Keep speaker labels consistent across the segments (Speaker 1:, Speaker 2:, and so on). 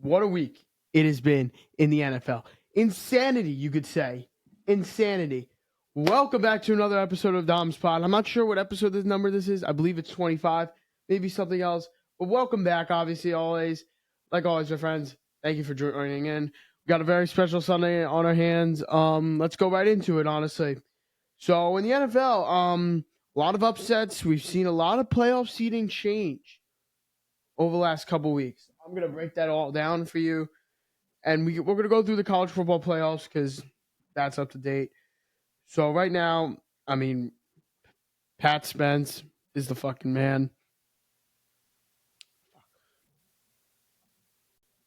Speaker 1: What a week it has been in the NFL. Insanity, you could say. Insanity. Welcome back to another episode of DomsPod. I'm not sure what episode number this is. I believe it's 25, maybe something else. But welcome back, obviously, always. Like always, my friends, thank you for joining in. We got a very special Sunday on our hands. Let's go right into it, honestly. So in the NFL, a lot of upsets. We've seen a lot of playoff seeding change over the last couple weeks. I'm going to break that all down for you. And we're going to go through the college football playoffs because that's up to date. So right now, Pat Spence is the fucking man.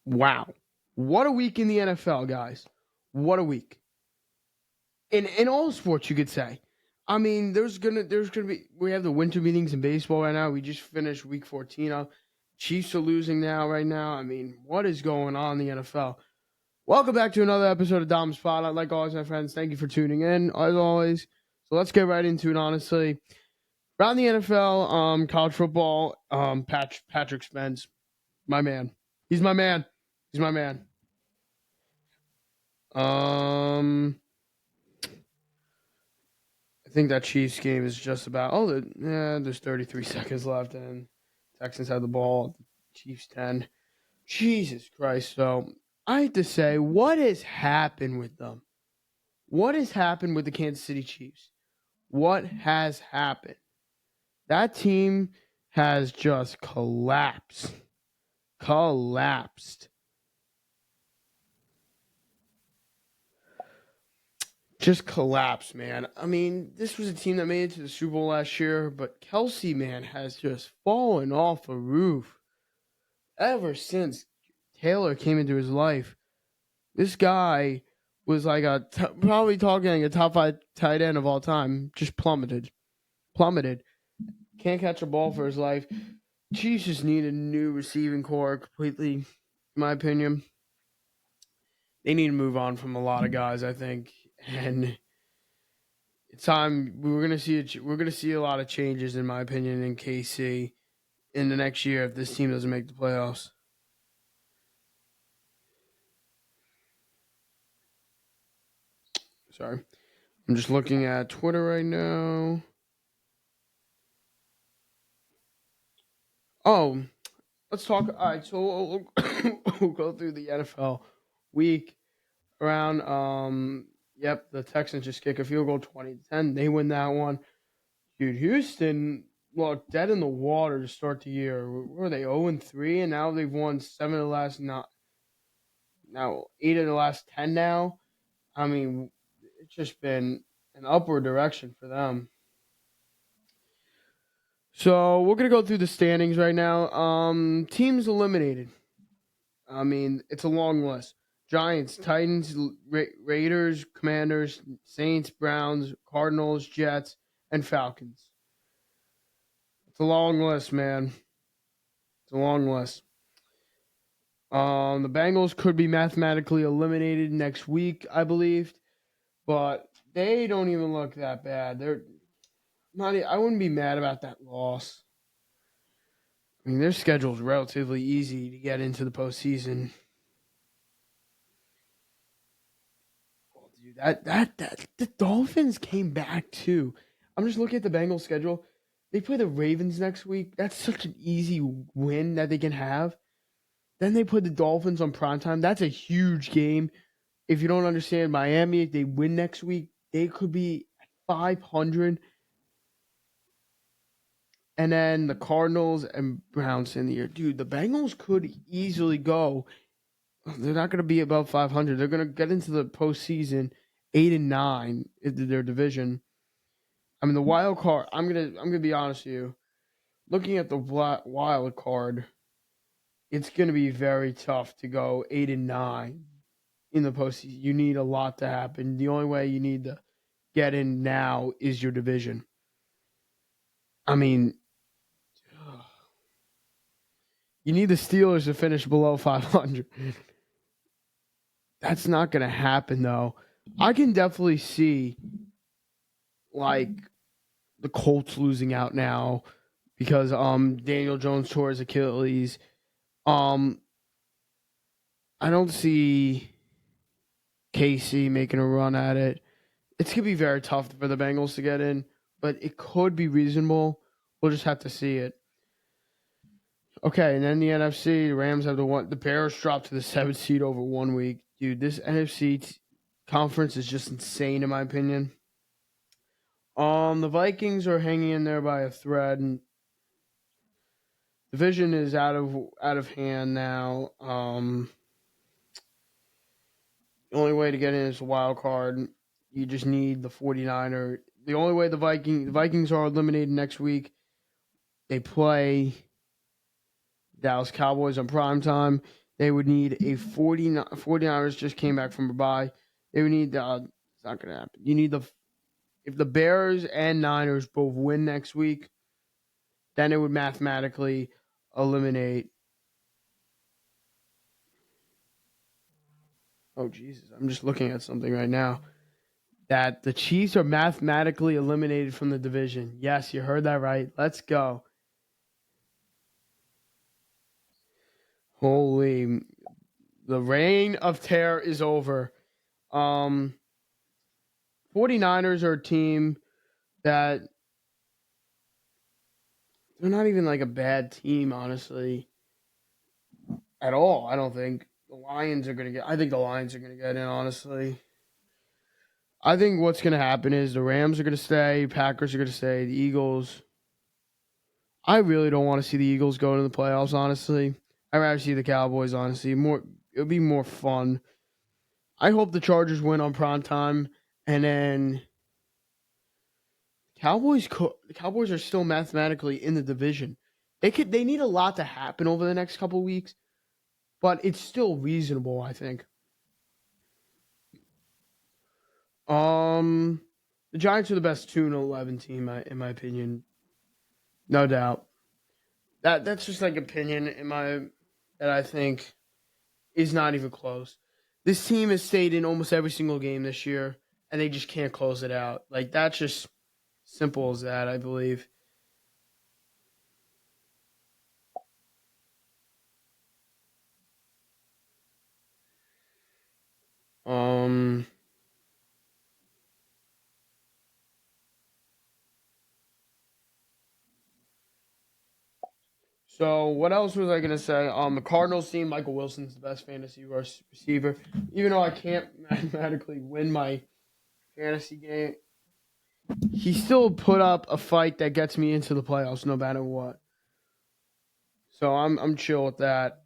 Speaker 1: Wow. What a week in the NFL, guys. What a week. In all sports, you could say. I mean, there's gonna be, we have the winter meetings in baseball right now. We just finished week 14 Chiefs are losing now, right now. I mean, what is going on in the NFL? Welcome back to another episode of DomsPod. Like always, my friends, thank you for tuning in, as always. So let's get right into it, honestly. Around the NFL, college football, Patrick Spence, my man. He's my man. He's my man. I think that Chiefs game is just about, there's 33 seconds left, and Texans have the ball, Chiefs 10. Jesus Christ. So I hate to say, what has happened with them? What has happened with the Kansas City Chiefs? What has happened? That team has just collapsed. Just collapsed, man. I mean, this was a team that made it to the Super Bowl last year, but Kelsey, man, has just fallen off a roof ever since Taylor came into his life. This guy was like probably talking like a top 5 tight end of all time. Just plummeted. Can't catch a ball for his life. Chiefs just need a new receiving core completely, in my opinion. They need to move on from a lot of guys, I think, and it's time. We're gonna see a lot of changes, in my opinion, in KC in the next year if this team doesn't make the playoffs. Sorry, I'm just looking at Twitter right now. Oh, let's talk. All right, so we'll go through the NFL week around. The Texans just kick a field goal, 20-10. They win that one. Dude, Houston, dead in the water to start the year. Were they 0-3, and now they've won 7 of the last 9. Now 8 of the last 10. Now, I mean, it's just been an upward direction for them. So we're gonna go through the standings right now. Teams eliminated. I mean, it's a long list. Giants, Titans, Raiders, Commanders, Saints, Browns, Cardinals, Jets, and Falcons. It's a long list, man. It's a long list. The Bengals could be mathematically eliminated next week, I believe, but they don't even look that bad. They're not. I wouldn't be mad about that loss. I mean, their schedule is relatively easy to get into the postseason. Oh, dude, the Dolphins came back too. I'm just looking at the Bengals schedule. They play the Ravens next week. That's such an easy win that they can have. Then they put the Dolphins on primetime. That's a huge game. If you don't understand, Miami, if they win next week, they could be at 500. And then the Cardinals and Browns in the year. Dude, the Bengals could easily go. They're not going to be above 500. They're going to get into the postseason 8-9 into their division. I mean, the wild card. I'm gonna be honest with you. Looking at the wild card, it's going to be very tough to go 8-9 in the postseason. You need a lot to happen. The only way you need to get in now is your division. I mean, you need the Steelers to finish below 500. That's not going to happen, though. I can definitely see, like, the Colts losing out now because Daniel Jones tore his Achilles. I don't see KC making a run at it. It's going to be very tough for the Bengals to get in, but it could be reasonable. We'll just have to see it. Okay, and then the NFC, the Rams have the Bears dropped to the 7th seed over 1 week. Dude, this conference is just insane in my opinion. The Vikings are hanging in there by a thread, and division is out of hand now. The only way to get in is a wild card. You just need the 49er. The only way the Vikings are eliminated next week, they play Dallas Cowboys on prime time. They would need 49ers just came back from a bye. They would need it's not going to happen. You need if the Bears and Niners both win next week, then it would mathematically eliminate. Oh Jesus, I'm just looking at something right now. That the Chiefs are mathematically eliminated from the division. Yes, you heard that right. Let's go. Holy, the reign of terror is over. 49ers are a team that they're not even like a bad team, honestly, at all. I don't think the Lions are going to get. I think the Lions are going to get in, honestly. I think what's going to happen is the Rams are going to stay, Packers are going to stay, the Eagles. I really don't want to see the Eagles go into the playoffs, honestly. I'd rather see the Cowboys, honestly. It'll be more fun. I hope the Chargers win on prime time, and then the Cowboys are still mathematically in the division. They need a lot to happen over the next couple weeks, but it's still reasonable, I think. The Giants are the best 2-11 team in my opinion, no doubt. That's just like opinion that I think is not even close. This team has stayed in almost every single game this year, and they just can't close it out. Like that's just simple as that, I believe. Um. So what else was I gonna say? The Cardinals team, Michael Wilson's the best fantasy receiver. Even though I can't mathematically win my fantasy game, he still put up a fight that gets me into the playoffs no matter what. So I'm chill with that.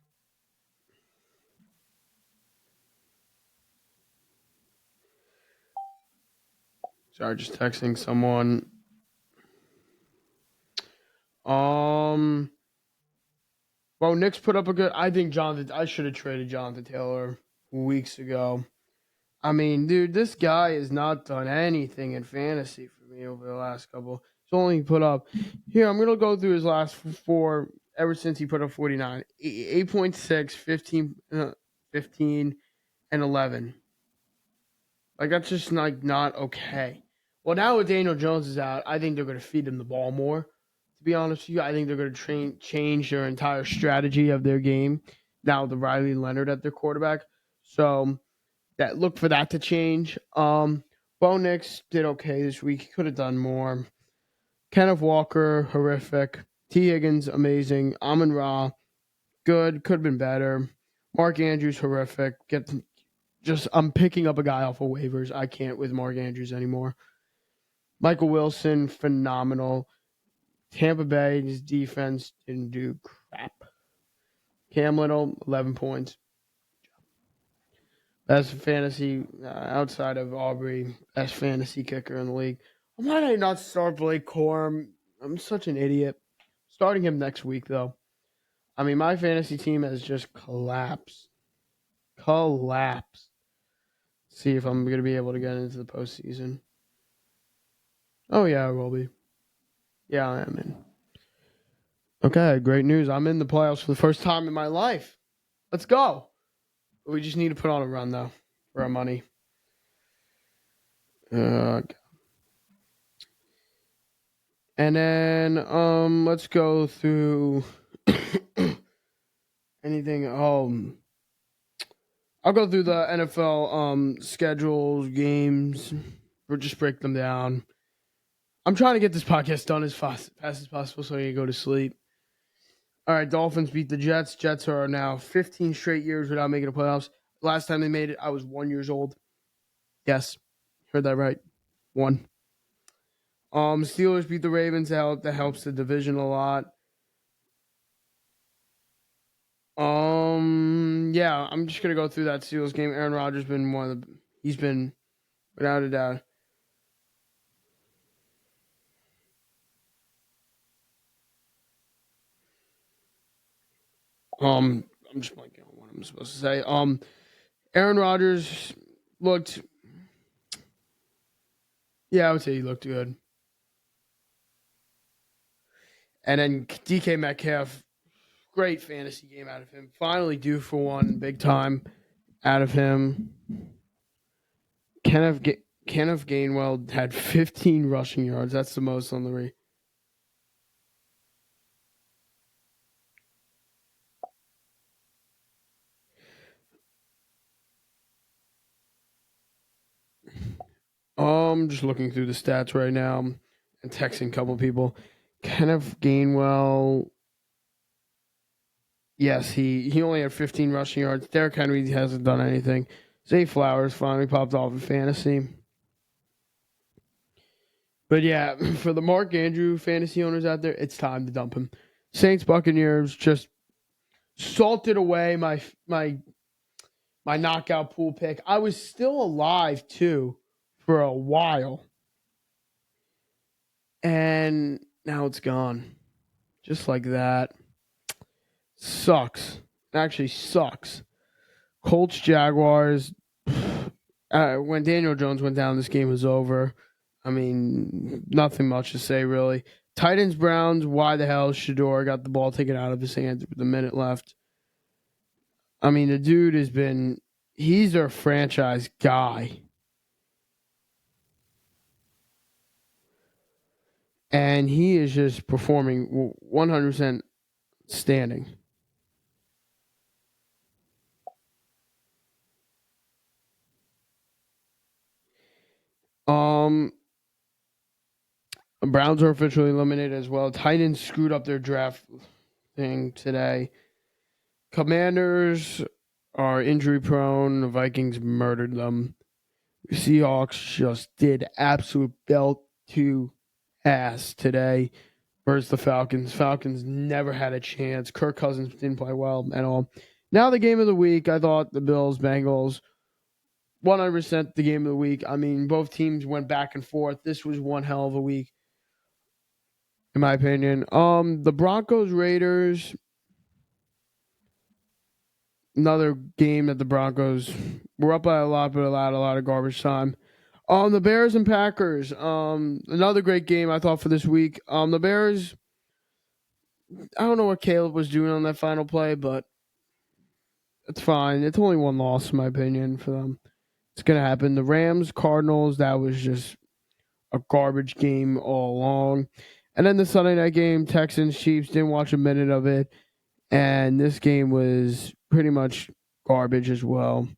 Speaker 1: Sorry, just texting someone. Um. Well, Knicks put up a good. I think Jonathan. I should have traded Jonathan Taylor weeks ago. I mean, dude, this guy has not done anything in fantasy for me over the last couple. He's only put up. Here, I'm gonna go through his last four ever since he put up 49. 8.6, 15, 15, and 11. Like that's just not okay. Well, now with Daniel Jones is out, I think they're going to feed him the ball more. To be honest with you, I think they're going to change their entire strategy of their game now with the Riley Leonard at their quarterback. So that look for that to change. Bo Nix did okay this week. He could have done more. Kenneth Walker, horrific. T. Higgins, amazing. Amon Ra, good. Could have been better. Mark Andrews, horrific. I'm picking up a guy off of waivers. I can't with Mark Andrews anymore. Michael Wilson, phenomenal. Tampa Bay's defense didn't do crap. Cam Little, 11 points. Best fantasy outside of Aubrey, best fantasy kicker in the league. Why did I not start Blake Corum? I'm such an idiot. Starting him next week, though. I mean, my fantasy team has just collapsed. See if I'm going to be able to get into the postseason. Oh, yeah, I will be. Yeah, I am in. Okay, great news. I'm in the playoffs for the first time in my life. Let's go. We just need to put on a run, though, for our money. And then let's go through anything. I'll go through the NFL schedules, games, or just break them down. I'm trying to get this podcast done as fast as possible so I can go to sleep. All right, Dolphins beat the Jets. Jets are now 15 straight years without making the playoffs. Last time they made it, I was 1 year old. Yes, heard that right. 1. Steelers beat the Ravens. That helps the division a lot. Yeah, I'm just gonna go through that Steelers game. Aaron Rodgers been he's been without a doubt. I'm just blanking on what I'm supposed to say. Aaron Rodgers looked, yeah, I would say he looked good. And then DK Metcalf, great fantasy game out of him. Finally due for one big time out of him. Kenneth Gainwell had 15 rushing yards. That's the most on the re. Just looking through the stats right now and texting a couple people. Kenneth Gainwell, yes, he only had 15 rushing yards. Derrick Henry hasn't done anything. Zay Flowers finally popped off in fantasy. But yeah, for the Mark Andrew fantasy owners out there, it's time to dump him. Saints Buccaneers just salted away my knockout pool pick. I was still alive too for a while. And now it's gone. Just like that. Sucks. Actually sucks. Colts Jaguars. When Daniel Jones went down, this game was over. I mean, nothing much to say, really. Titans Browns, why the hell Shador got the ball taken out of his hands with a minute left? I mean, the dude he's their franchise guy. And he is just performing 100% standing. Browns are officially eliminated as well. Titans screwed up their draft thing today. Commanders are injury prone. The Vikings murdered them. The Seahawks just did absolute belt to ass today versus the Falcons. Falcons never had a chance. Kirk Cousins didn't play well at all. Now the game of the week, I thought the Bills, Bengals, 100% the game of the week. I mean, both teams went back and forth. This was one hell of a week, in my opinion. The Broncos, Raiders, another game that the Broncos were up by a lot, but allowed a lot of garbage time. The Bears and Packers, another great game I thought for this week. The Bears, I don't know what Caleb was doing on that final play, but it's fine. It's only one loss, in my opinion, for them. It's going to happen. The Rams, Cardinals, that was just a garbage game all along. And then the Sunday night game, Texans, Chiefs, didn't watch a minute of it. And this game was pretty much garbage as well.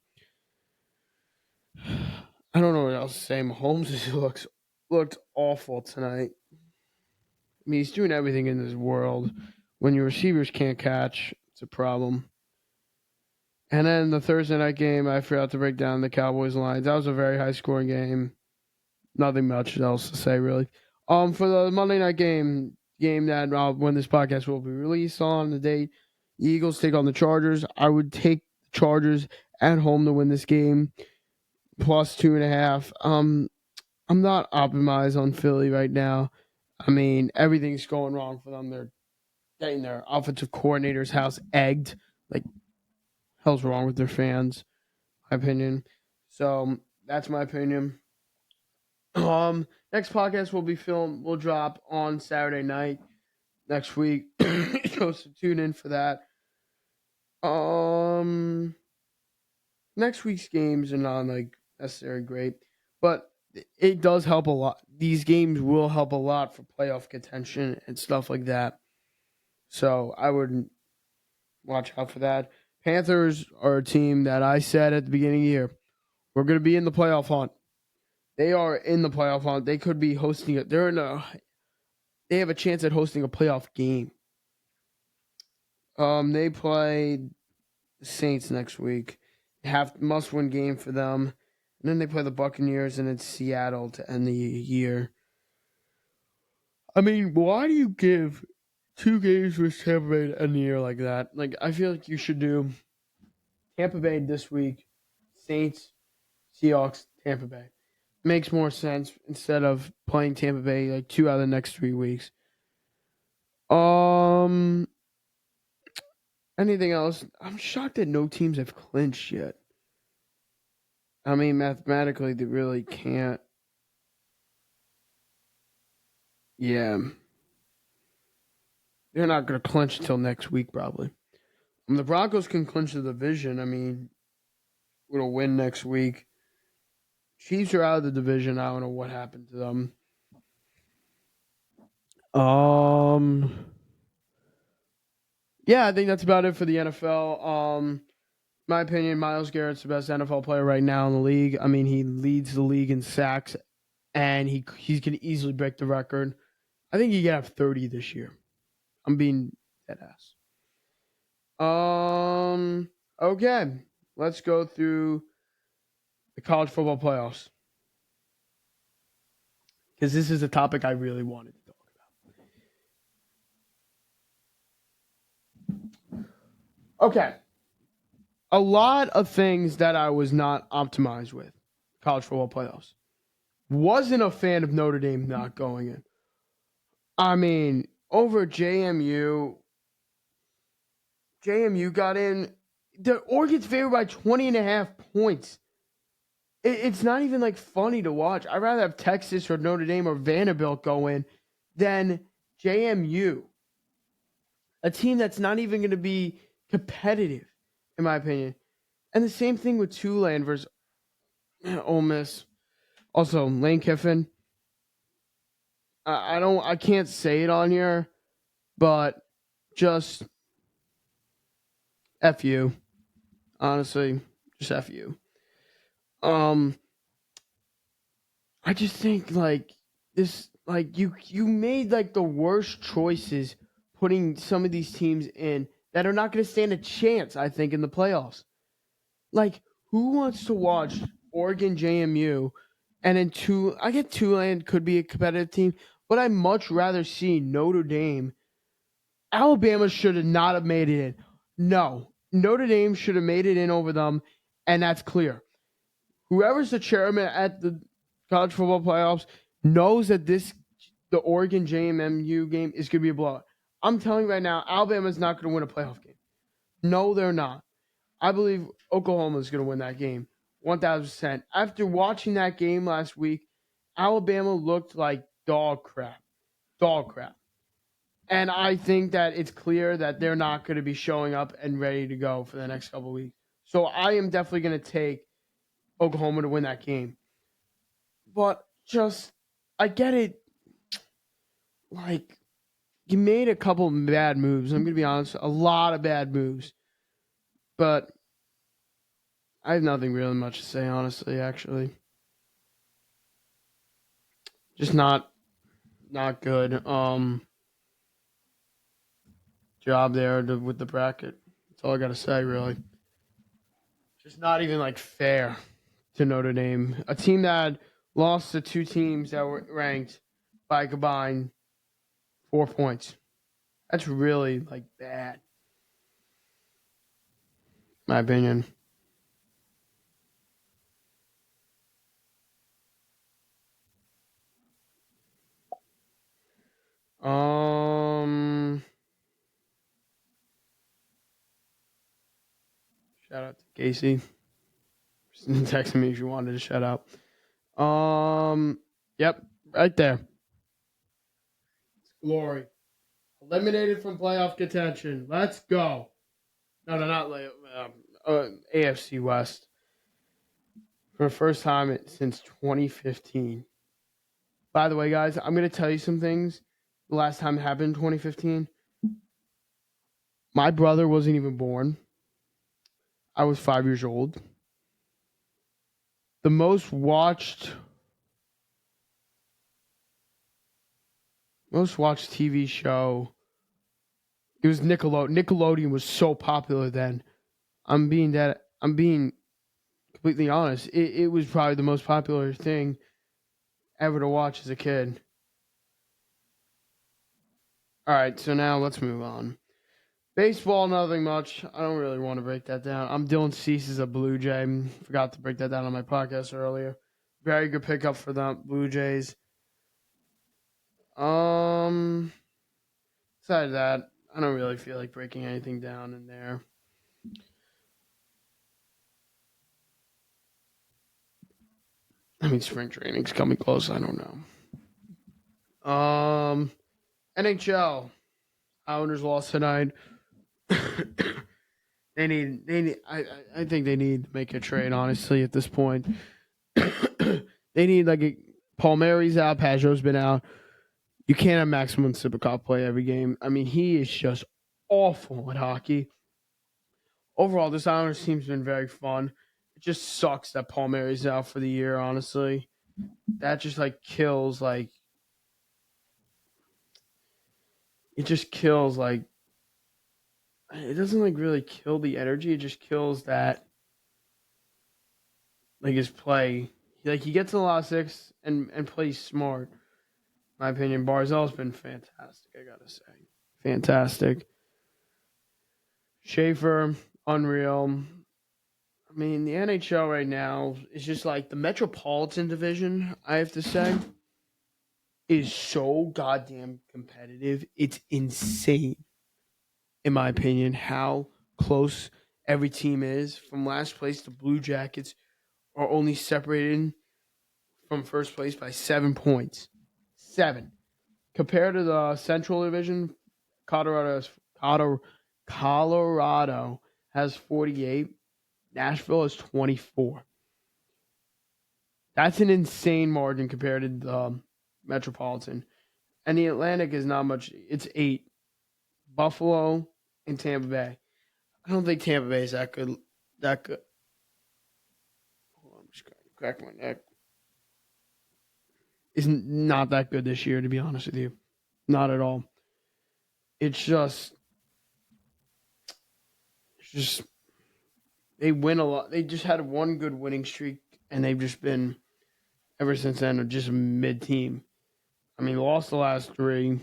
Speaker 1: I don't know what else to say. Mahomes looked awful tonight. I mean, he's doing everything in this world. When your receivers can't catch, it's a problem. And then the Thursday night game, I forgot to break down the Cowboys Lions. That was a very high scoring game. Nothing much else to say, really. For the Monday night game that when this podcast will be released on the date, the Eagles take on the Chargers. I would take the Chargers at home to win this game, plus 2.5. I'm not optimized on Philly right now. I mean, everything's going wrong for them. They're getting their offensive coordinator's house egged. Like, hell's wrong with their fans, my opinion. So that's my opinion. Next podcast will drop on Saturday night next week. So tune in for that. Next week's games are not like necessarily great, but it does help a lot. These games will help a lot for playoff contention and stuff like that. So I would watch out for that. Panthers are a team that I said at the beginning of the year, we're going to be in the playoff hunt. They are in the playoff hunt. They could be hosting it. They have a chance at hosting a playoff game. They play the Saints next week. Must-win game for them. And then they play the Buccaneers and it's Seattle to end the year. I mean, why do you give 2 games with Tampa Bay to end the year like that? Like, I feel like you should do Tampa Bay this week, Saints, Seahawks, Tampa Bay. Makes more sense instead of playing Tampa Bay like 2 out of the next 3 weeks. Anything else? I'm shocked that no teams have clinched yet. I mean, mathematically, they really can't. Yeah. They're not going to clinch until next week, probably. The Broncos can clinch the division. I mean, with a win next week. Chiefs are out of the division. I don't know what happened to them. Yeah, I think that's about it for the NFL. My opinion, Myles Garrett's the best NFL player right now in the league. I mean, he leads the league in sacks, and he's going to easily break the record. I think he could have 30 this year. I'm being dead ass. Okay, let's go through the college football playoffs because this is a topic I really wanted to talk about. Okay, a lot of things that I was not optimized with college football playoffs. Wasn't a fan of Notre Dame not going in. I mean, over JMU got in. The Oregon's favored by 20.5 points. It's not even like funny to watch. I'd rather have Texas or Notre Dame or Vanderbilt go in than JMU. A team that's not even going to be competitive, in my opinion. And the same thing with Tulane versus Ole Miss. Also, Lane Kiffin. I can't say it on here, but just F you. Honestly, just F you. I just think like this, like you made like the worst choices putting some of these teams in that are not going to stand a chance. I think in the playoffs. Like, who wants to watch Oregon JMU and then I get Tulane could be a competitive team, but I'd much rather see Notre Dame. Alabama should have not have made it in. No, Notre Dame should have made it in over them, and that's clear. Whoever's the chairman at the college football playoffs knows that the Oregon JMU game is going to be a blowout. I'm telling you right now, Alabama's not going to win a playoff game. No, they're not. I believe Oklahoma is going to win that game, 1,000%. After watching that game last week, Alabama looked like dog crap. Dog crap. And I think that it's clear that they're not going to be showing up and ready to go for the next couple of weeks. So I am definitely going to take Oklahoma to win that game. But I get it. Like, you made a couple bad moves. I'm going to be honest, a lot of bad moves. But I have nothing really much to say, honestly, actually. Just not good. Job there with the bracket. That's all I got to say, really. Just not even, like, fair to Notre Dame. A team that lost to 2 teams that were ranked by a combined 4 points. That's really, like, bad. My opinion. Shout out to Casey. Texting me if you wanted to shout out. Yep, right there. It's glory. Eliminated from playoff contention. Let's go. No, not AFC West. For the first time since 2015. By the way, guys, I'm going to tell you some things. The last time it happened in 2015, my brother wasn't even born. I was 5 years old. The most watched TV show, it was Nickelodeon. Nickelodeon was so popular then. I'm being completely honest. It was probably the most popular thing ever to watch as a kid. All right, so now let's move on. Baseball, nothing much. I don't really want to break that down. I'm Dylan Cease is a Blue Jay. Forgot to break that down on my podcast earlier. Very good pickup for the Blue Jays. Besides that, I don't really feel like breaking anything down in there. I mean, spring training's coming close. I don't know. NHL. Islanders lost tonight. they need. I think they need to make a trade. Honestly, at this point, they need Palmieri's out. Pageau's been out. You can't have Maximum Sipikov play every game. I mean, he is just awful at hockey. Overall, this Islanders team's been very fun. It just sucks that Palmieri's out for the year. Honestly, that just kills it just kills it doesn't really kill the energy. It just kills that his play. He gets a lot of six and plays smart. In my opinion, Barzal's been fantastic. I gotta say, fantastic. Schaefer, unreal. I mean, the NHL right now is just the Metropolitan Division. I have to say, is so goddamn competitive. It's insane, in my opinion, how close every team is. From last place, the Blue Jackets are only separated from first place by 7 points. 7. Compared to the Central Division, Colorado has 48. Nashville has 24. That's an insane margin compared to the Metropolitan. And the Atlantic is not much. It's 8. Buffalo and Tampa Bay. I don't think Tampa Bay is that good. Hold on, I'm just crack my neck. Is not that good this year, to be honest with you. Not at all. It's just they win a lot. They just had one good winning streak, and they've just been ever since then just a mid team. I mean, lost the last 3.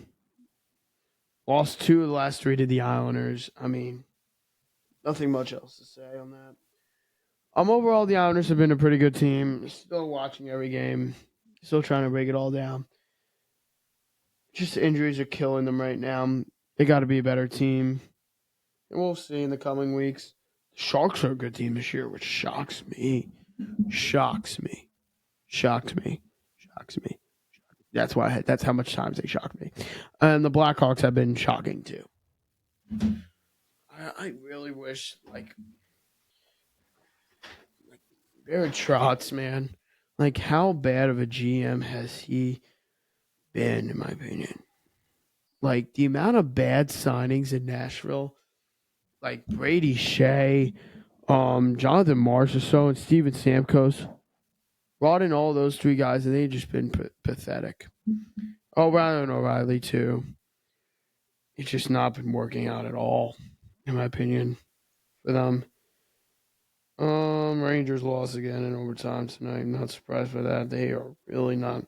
Speaker 1: Lost 2 of the last 3 to the Islanders. I mean, nothing much else to say on that. Overall, the Islanders have been a pretty good team. Still watching every game. Still trying to break it all down. Just injuries are killing them right now. They got to be a better team. And we'll see in the coming weeks. The Sharks are a good team this year, which shocks me. Shocks me. That's how much times they shocked me. And the Blackhawks have been shocking too. I really wish Barrett Trotz, man. How bad of a GM has he been, in my opinion? The amount of bad signings in Nashville, Brady Shea, Jonathan Marchessault, and Steven Stamkos, brought in all those 3 guys, and they've just been pathetic. Oh, Ryan O'Reilly, too. It's just not been working out at all, in my opinion, for them. Rangers lost again in overtime tonight. I'm not surprised by that. They are really not an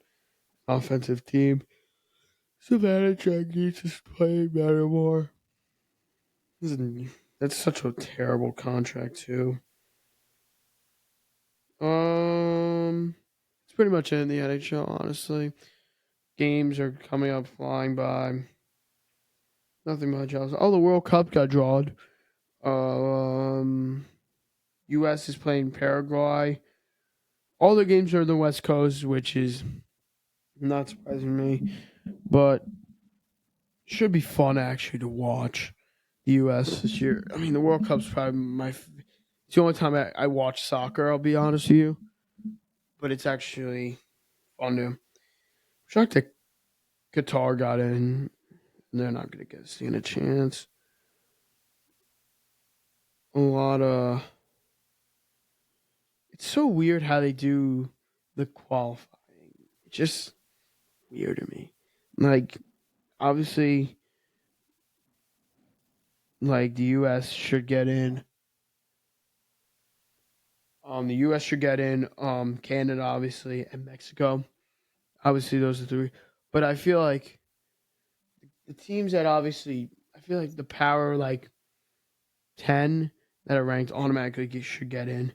Speaker 1: offensive team. Savannah Chang needs to play better more. That's such a terrible contract too. It's pretty much it in the NHL, honestly. Games are coming up flying by. Nothing much else. Oh, the World Cup got drawn. U.S. is playing Paraguay. All the games are in the West Coast, which is not surprising me, but should be fun actually to watch the U.S. this year. I mean, the World Cup's probably it's the only time I watch soccer, I'll be honest with you, but it's actually fun to. I'm shocked that Qatar got in. They're not going to stand a chance. A lot of it's so weird how they do the qualifying. It's just weird to me. Like, obviously, like the U.S. should get in. The U.S. should get in. Canada, obviously, and Mexico. Obviously, those are three. But I feel like the teams that obviously, I feel like the power like 10 that are ranked automatically should get in.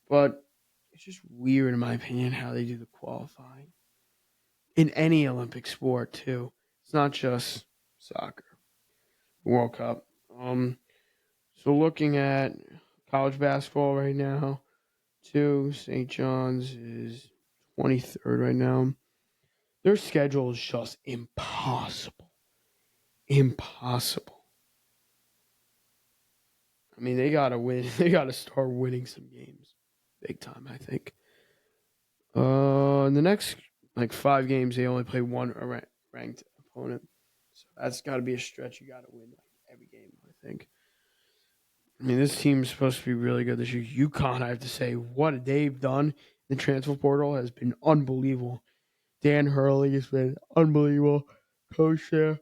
Speaker 1: But it's just weird, in my opinion, how they do the qualifying in any Olympic sport too. It's not just soccer, World Cup. So looking at college basketball right now, too, St. John's is 23rd right now. Their schedule is just impossible. Impossible. I mean, they gotta win. They gotta start winning some games, big time. I think. In the next like 5 games, they only play one ranked opponent, so that's got to be a stretch. You got to win like every game. I think. I mean, this team's supposed to be really good this year. UConn, I have to say, what they've done in the transfer portal has been unbelievable. Dan Hurley has been unbelievable. Coach there.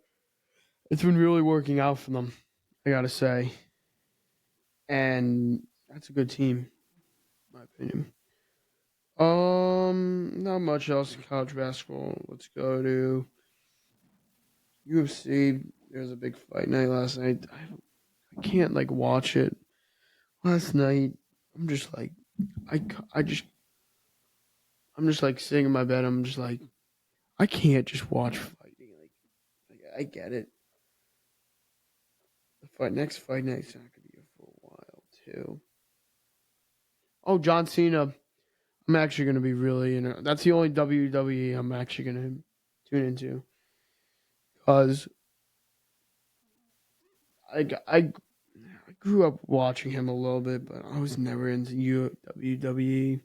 Speaker 1: It's been really working out for them, I gotta say. And that's a good team, in my opinion. Not much else in college basketball. Let's go to UFC. There was a big fight night last night. I can't like watch it. Last night, I'm just like, I, I just, I'm just like sitting in my bed. I'm just like, I can't just watch fighting. Like I get it. The next fight night's not gonna be here for a while too. Oh, John Cena. I'm actually gonna be really that's the only WWE I'm actually gonna tune into because I grew up watching him a little bit, but I was never into WWE.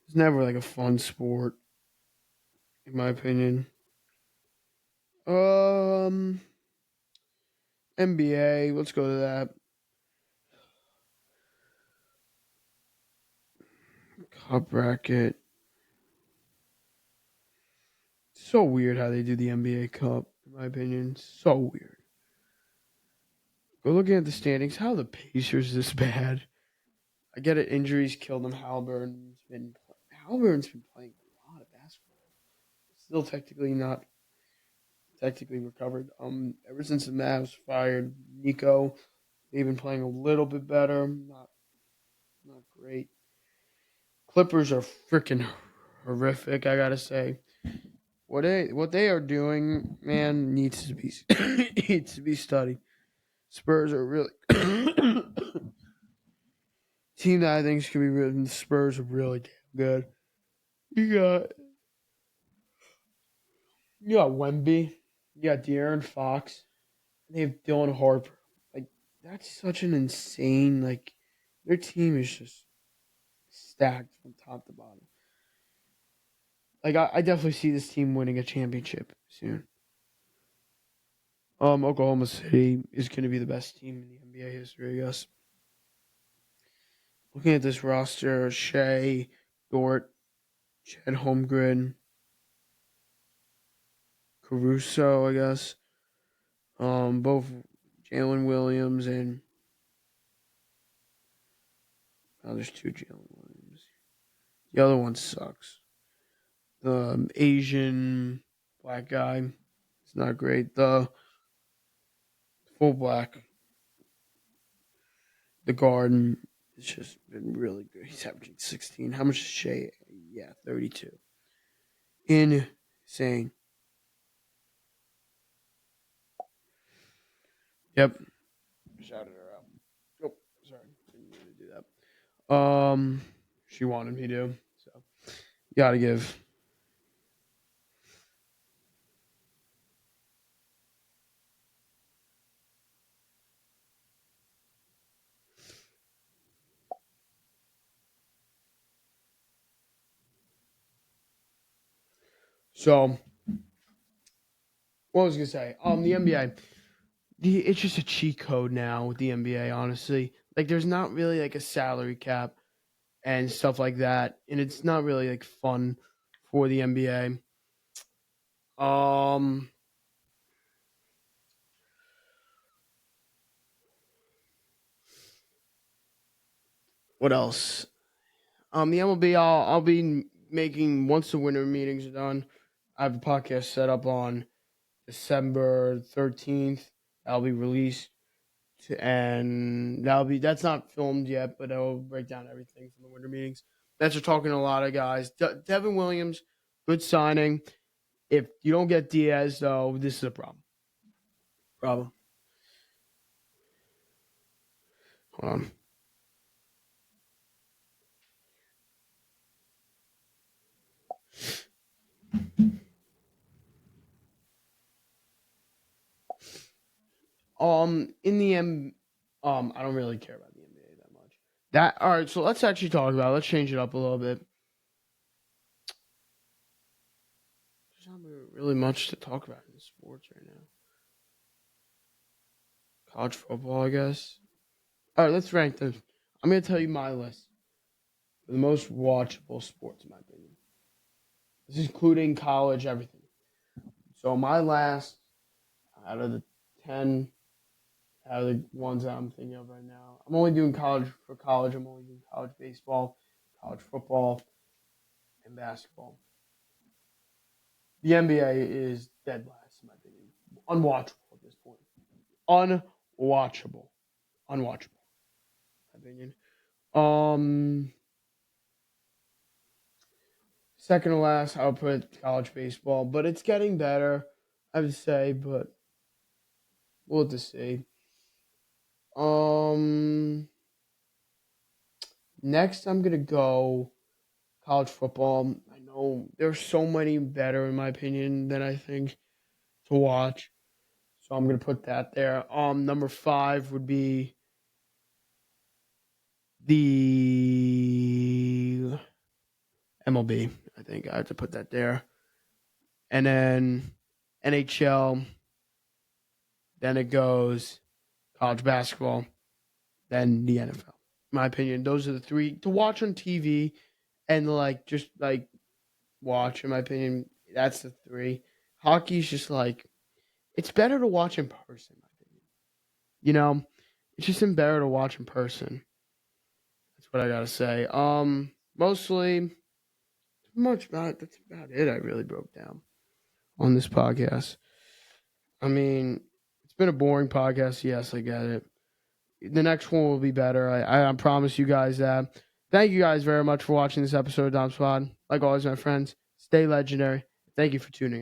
Speaker 1: It's never like a fun sport, in my opinion. Um, NBA. Let's go to that. Cup bracket. So weird how they do the NBA Cup, in my opinion. So weird. Go looking at the standings. How are the Pacers this bad? I get it. Injuries killed them. Halliburton's been playing a lot of basketball. Still technically not technically recovered. Ever since the Mavs fired Nico, they've been playing a little bit better. Not great. Clippers are freaking horrific. I gotta say, what they are doing, man, needs to be needs to be studied. Spurs are really team that I think is gonna be really. The Spurs are really damn good. You got you got Wemby, you got De'Aaron Fox, and they have Dylan Harper. Like that's such an insane like their team is just stacked from top to bottom. Like I definitely see this team winning a championship soon. Oklahoma City is going to be the best team in the NBA history, I guess. Looking at this roster, Shea, Dort, Chad Holmgren, Caruso, I guess. Both Jalen Williams and there's two Jalen Williams. The other one sucks. The Asian black guy, it's not great. The full black, the guard, it's just been really good. He's averaging 16. How much is Shea? Yeah, 32. Insane. Yep. Shouted her out. Oh, sorry. Didn't mean to do that. She wanted me to. So, gotta give. So, what was I gonna say? The NBA. It's just a cheat code now with the NBA. Honestly, like there's not really like a salary cap. and stuff like that, and it's not really like fun for the NBA. What else? The MLB, I'll be making once the winter meetings are done. I have a podcast set up on December 13th. That'll be released, and that's not filmed yet, but I'll break down everything from the winter meetings. That's just talking to a lot of guys. Devin Williams, good signing. If you don't get Diaz, though, this is a problem. Hold on. In the end, I don't really care about the NBA that much. All right, so let's actually talk about it. Let's change it up a little bit. There's not really much to talk about in sports right now. College football, I guess. All right, let's rank them. I'm going to tell you my list for the most watchable sports, in my opinion. This is including college, everything. So my last, out of the 10, out of the ones that I'm thinking of right now, I'm only doing college for college. I'm only doing college baseball, college football, and basketball. The NBA is dead last, in my opinion. Unwatchable at this point. Unwatchable. In my opinion. Second to last, I would put college baseball, but it's getting better, I would say, but we'll have to see. Next, I'm gonna go college football. I know there's so many better, in my opinion, than I think to watch, so I'm gonna put that there. Number 5 would be the MLB. I think I have to put that there, and then NHL. Then it goes college basketball, then the NFL. In my opinion, those are the 3 to watch on TV and just watch. In my opinion, that's the 3. Hockey's just it's better to watch in person. In my opinion, it's just better to watch in person. That's what I gotta say. Mostly, that's about it. I really broke down on this podcast. I mean, it's been a boring podcast. Yes, I get it. The next one will be better. I promise you guys that. Thank you guys very much for watching this episode of DomsPod. Like always, my friends, stay legendary. Thank you for tuning in.